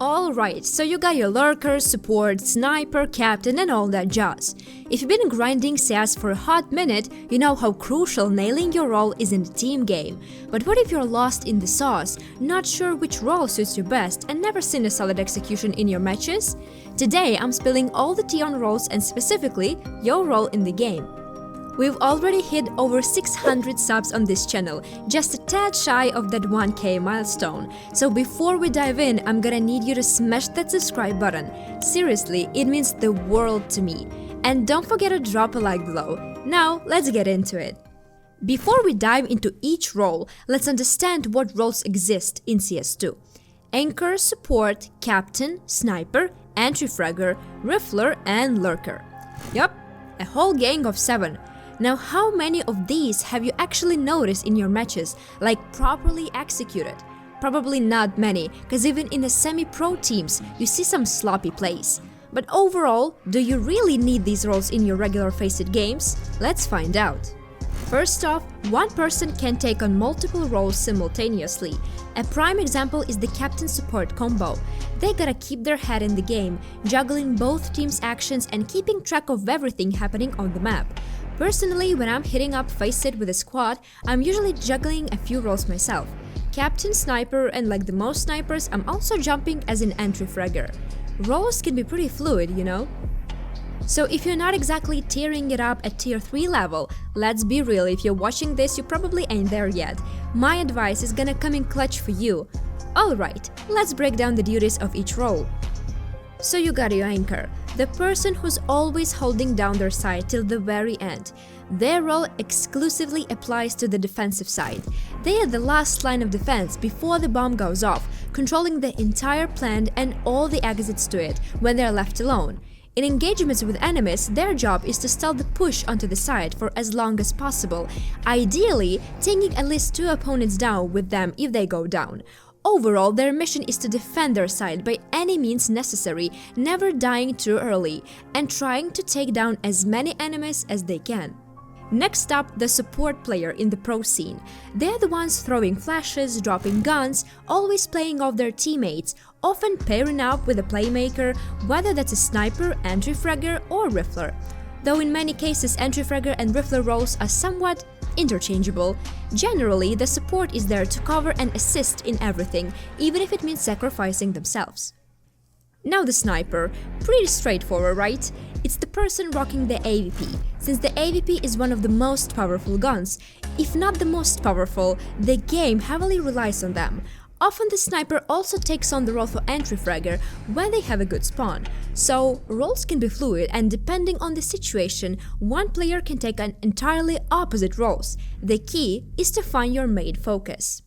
Alright, so you got your lurker, support, sniper, captain and all that jazz. If you've been grinding CS for a hot minute, you know how crucial nailing your role is in the team game. But what if you're lost in the sauce, not sure which role suits you best and never seen a solid execution in your matches? Today I'm spilling all the tea on roles and specifically your role in the game. We've already hit over 600 subs on this channel, just a tad shy of that 1K milestone. So before we dive in, I'm gonna need you to smash that subscribe button. Seriously, it means the world to me. And don't forget to drop a like below. Now, let's get into it. Before we dive into each role, let's understand what roles exist in CS2. Anchor, support, captain, sniper, entry fragger, rifler, and lurker. Yup, a whole gang of 7. Now, how many of these have you actually noticed in your matches, like properly executed? Probably not many, cause even in the semi-pro teams, you see some sloppy plays. But overall, do you really need these roles in your regular FACEIT games? Let's find out. First off, one person can take on multiple roles simultaneously. A prime example is the captain support combo. They gotta keep their head in the game, juggling both teams' actions and keeping track of everything happening on the map. Personally, when I'm hitting up FACEIT with a squad, I'm usually juggling a few roles myself. Captain, sniper, and like the most snipers, I'm also jumping as an entry fragger. Roles can be pretty fluid, you know? So if you're not exactly tearing it up at tier 3 level, let's be real, if you're watching this, you probably ain't there yet. My advice is gonna come in clutch for you. Alright, let's break down the duties of each role. So you got your anchor, the person who's always holding down their side till the very end. Their role exclusively applies to the defensive side. They are the last line of defense before the bomb goes off, controlling the entire plant and all the exits to it when they're left alone. In engagements with enemies, their job is to stall the push onto the side for as long as possible, ideally taking at least 2 opponents down with them if they go down. Overall, their mission is to defend their side by any means necessary, never dying too early, and trying to take down as many enemies as they can. Next up, the support player in the pro scene. They're the ones throwing flashes, dropping guns, always playing off their teammates, often pairing up with a playmaker, whether that's a sniper, entry fragger, or rifler. Though in many cases entry fragger and rifler roles are somewhat interchangeable, generally the support is there to cover and assist in everything, even if it means sacrificing themselves. Now the sniper, pretty straightforward, right? It's the person rocking the AWP, since the AWP is one of the most powerful guns. If not the most powerful, the game heavily relies on them. Often the sniper also takes on the role for entry fragger when they have a good spawn. So roles can be fluid, and depending on the situation, one player can take on entirely opposite roles. The key is to find your main focus.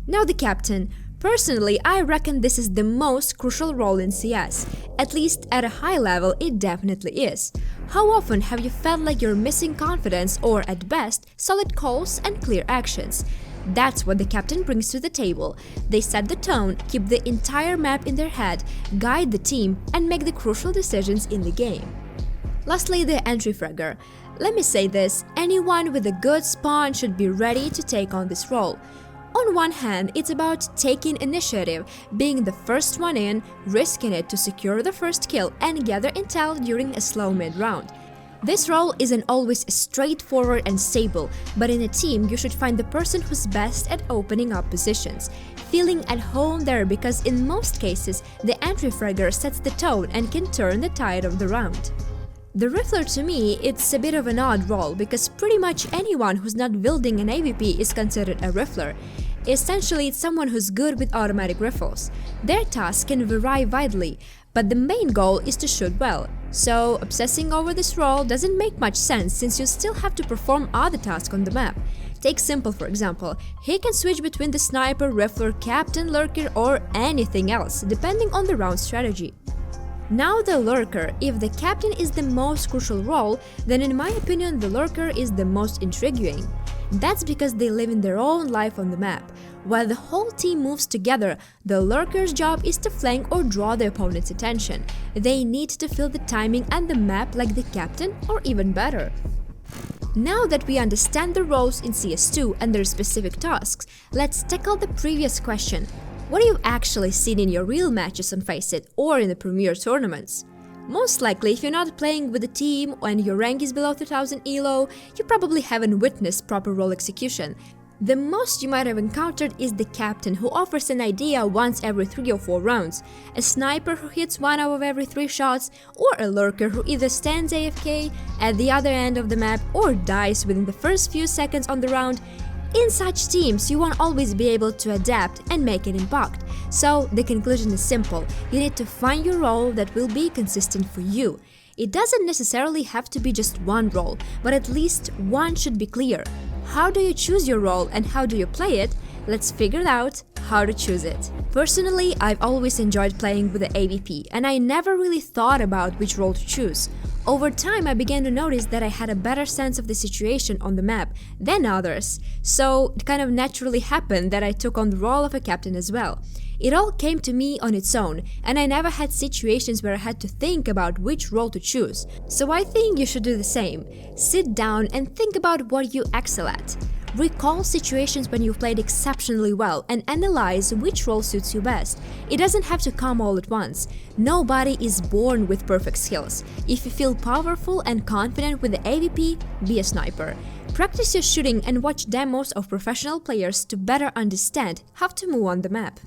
Now the captain. Personally, I reckon this is the most crucial role in CS. At least at a high level, it definitely is. How often have you felt like you're missing confidence or, at best, solid calls and clear actions? That's what the captain brings to the table. They set the tone, keep the entire map in their head, guide the team, and make the crucial decisions in the game. Lastly, the entry fragger. Let me say this, anyone with a good spawn should be ready to take on this role. On one hand, it's about taking initiative, being the first one in, risking it to secure the first kill and gather intel during a slow mid-round. This role isn't always straightforward and stable, but in a team you should find the person who's best at opening up positions, feeling at home there, because in most cases the entry fragger sets the tone and can turn the tide of the round. The rifler, to me, it's a bit of an odd role because pretty much anyone who's not wielding an AWP is considered a rifler. Essentially, it's someone who's good with automatic rifles. Their tasks can vary widely, but the main goal is to shoot well. So obsessing over this role doesn't make much sense since you still have to perform other tasks on the map. Take Simple for example. He can switch between the sniper, rifler, captain, lurker, or anything else, depending on the round strategy. Now the lurker. If the captain is the most crucial role, then in my opinion the lurker is the most intriguing. That's because they live in their own life on the map. While the whole team moves together, the lurker's job is to flank or draw the opponent's attention. They need to feel the timing and the map like the captain, or even better. Now that we understand the roles in CS2 and their specific tasks, let's tackle the previous question. What you've actually seen in your real matches on FACEIT or in the premier tournaments. Most likely, if you're not playing with a team and your rank is below 3000 ELO, you probably haven't witnessed proper role execution. The most you might have encountered is the captain, who offers an idea once every 3 or 4 rounds, a sniper who hits 1 out of every 3 shots, or a lurker who either stands AFK at the other end of the map or dies within the first few seconds on the round. In such teams, you won't always be able to adapt and make an impact. So the conclusion is simple: you need to find your role that will be consistent for you. It doesn't necessarily have to be just one role, but at least one should be clear. How do you choose your role and how do you play it? Let's figure out how to choose it. Personally, I've always enjoyed playing with the AVP, and I never really thought about which role to choose. Over time, I began to notice that I had a better sense of the situation on the map than others, so it kind of naturally happened that I took on the role of a captain as well. It all came to me on its own, and I never had situations where I had to think about which role to choose. So I think you should do the same. Sit down and think about what you excel at. Recall situations when you've played exceptionally well and analyze which role suits you best. It doesn't have to come all at once. Nobody is born with perfect skills. If you feel powerful and confident with the AVP, be a sniper. Practice your shooting and watch demos of professional players to better understand how to move on the map.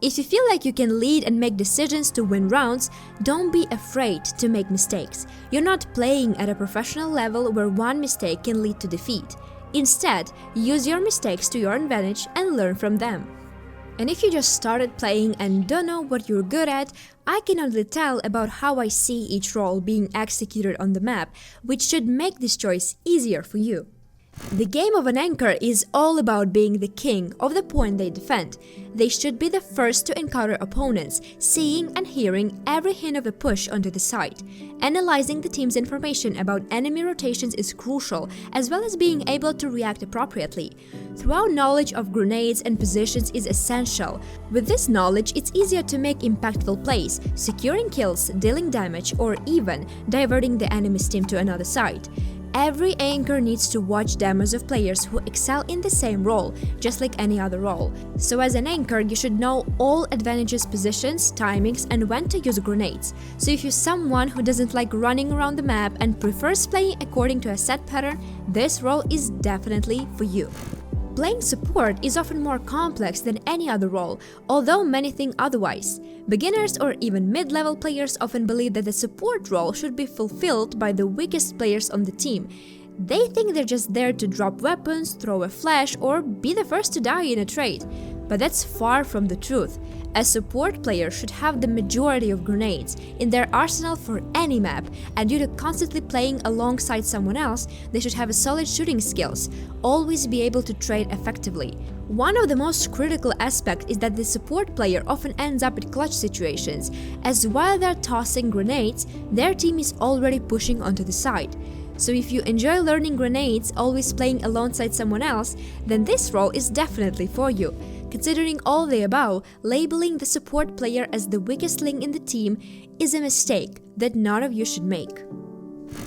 If you feel like you can lead and make decisions to win rounds, don't be afraid to make mistakes. You're not playing at a professional level where one mistake can lead to defeat. Instead, use your mistakes to your advantage and learn from them. And if you just started playing and don't know what you're good at, I can only tell about how I see each role being executed on the map, which should make this choice easier for you. The game of an anchor is all about being the king of the point they defend. They should be the first to encounter opponents, seeing and hearing every hint of the push onto the site. Analyzing the team's information about enemy rotations is crucial, as well as being able to react appropriately. Thorough knowledge of grenades and positions is essential. With this knowledge, it's easier to make impactful plays, securing kills, dealing damage, or even diverting the enemy's team to another site. Every anchor needs to watch demos of players who excel in the same role, just like any other role. So as an anchor, you should know all advantages, positions, timings, and when to use grenades. So if you're someone who doesn't like running around the map and prefers playing according to a set pattern, this role is definitely for you. Playing support is often more complex than any other role, although many think otherwise. Beginners or even mid-level players often believe that the support role should be fulfilled by the weakest players on the team. They think they're just there to drop weapons, throw a flash, or be the first to die in a trade. But that's far from the truth. A support player should have the majority of grenades in their arsenal for any map, and due to constantly playing alongside someone else, they should have solid shooting skills, always be able to trade effectively. One of the most critical aspects is that the support player often ends up in clutch situations, as while they're tossing grenades, their team is already pushing onto the side. So if you enjoy learning grenades, always playing alongside someone else, then this role is definitely for you. Considering all the above, labeling the support player as the weakest link in the team is a mistake that none of you should make.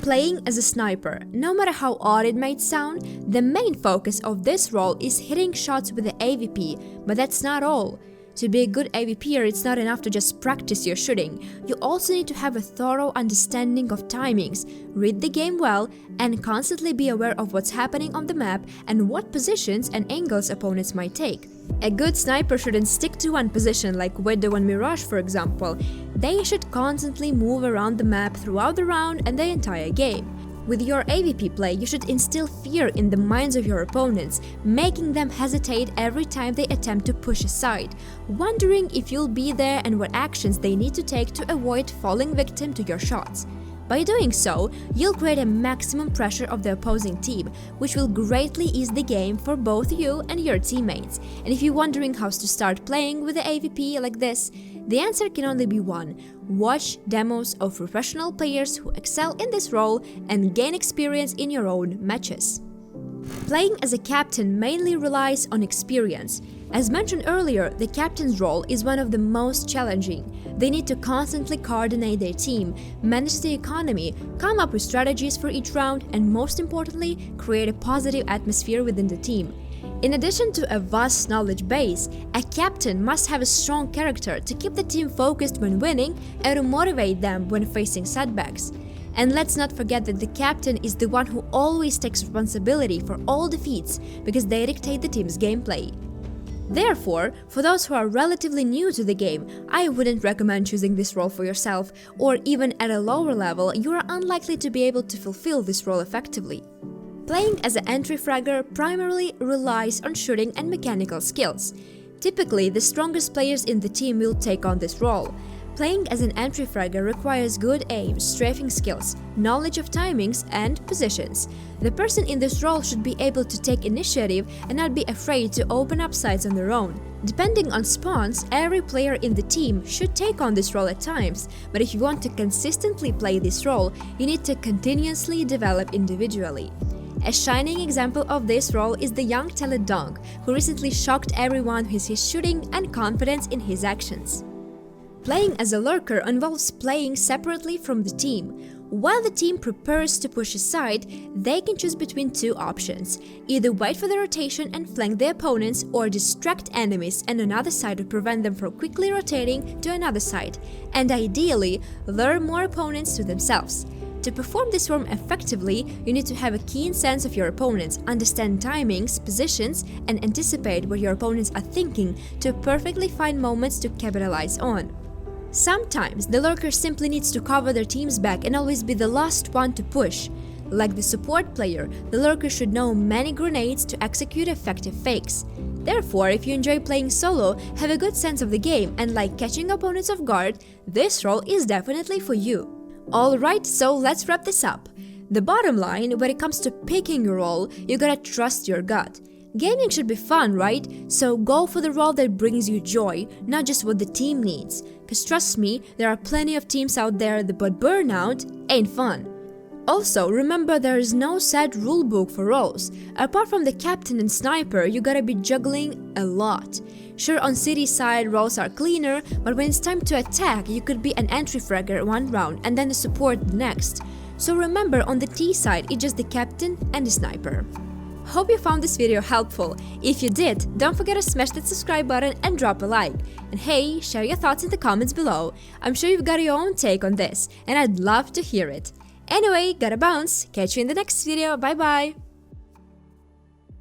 Playing as a sniper, no matter how odd it might sound, the main focus of this role is hitting shots with the AVP, but that's not all. To be a good AVPer, it's not enough to just practice your shooting. You also need to have a thorough understanding of timings, read the game well, and constantly be aware of what's happening on the map and what positions and angles opponents might take. A good sniper shouldn't stick to one position like Widow and Mirage, for example. They should constantly move around the map throughout the round and the entire game. With your AVP play, you should instill fear in the minds of your opponents, making them hesitate every time they attempt to push aside, wondering if you'll be there and what actions they need to take to avoid falling victim to your shots. By doing so, you'll create a maximum pressure of the opposing team, which will greatly ease the game for both you and your teammates. And if you're wondering how to start playing with the AVP like this, the answer can only be one: watch demos of professional players who excel in this role and gain experience in your own matches. Playing as a captain mainly relies on experience. As mentioned earlier, the captain's role is one of the most challenging. They need to constantly coordinate their team, manage the economy, come up with strategies for each round, and most importantly, create a positive atmosphere within the team. In addition to a vast knowledge base, a captain must have a strong character to keep the team focused when winning and to motivate them when facing setbacks. And let's not forget that the captain is the one who always takes responsibility for all defeats because they dictate the team's gameplay. Therefore, for those who are relatively new to the game, I wouldn't recommend choosing this role for yourself, or even at a lower level, you are unlikely to be able to fulfill this role effectively. Playing as an entry fragger primarily relies on shooting and mechanical skills. Typically, the strongest players in the team will take on this role. Playing as an entry fragger requires good aim, strafing skills, knowledge of timings, and positions. The person in this role should be able to take initiative and not be afraid to open up sides on their own. Depending on spawns, every player in the team should take on this role at times, but if you want to consistently play this role, you need to continuously develop individually. A shining example of this role is the young talented Dong, who recently shocked everyone with his shooting and confidence in his actions. Playing as a lurker involves playing separately from the team. While the team prepares to push aside, they can choose between two options: either wait for the rotation and flank the opponents, or distract enemies on another side to prevent them from quickly rotating to another side, and ideally lure more opponents to themselves. To perform this role effectively, you need to have a keen sense of your opponents, understand timings, positions, and anticipate what your opponents are thinking to perfectly find moments to capitalize on. Sometimes, the lurker simply needs to cover their team's back and always be the last one to push. Like the support player, the lurker should know many grenades to execute effective fakes. Therefore, if you enjoy playing solo, have a good sense of the game, and like catching opponents off guard, this role is definitely for you. Alright, so let's wrap this up. The bottom line, when it comes to picking your role, you gotta trust your gut. Gaming should be fun, right? So go for the role that brings you joy, not just what the team needs. Cause trust me, there are plenty of teams out there, but burnout ain't fun. Also, remember there is no set rulebook for roles. Apart from the captain and sniper, you gotta be juggling a lot. Sure, on city side roles are cleaner, but when it's time to attack, you could be an entry fragger one round and then the support the next. So remember, on the T side, it's just the captain and the sniper. Hope you found this video helpful. If you did, don't forget to smash that subscribe button and drop a like. And hey, share your thoughts in the comments below. I'm sure you've got your own take on this, and I'd love to hear it. Anyway, gotta bounce. Catch you in the next video. Bye bye.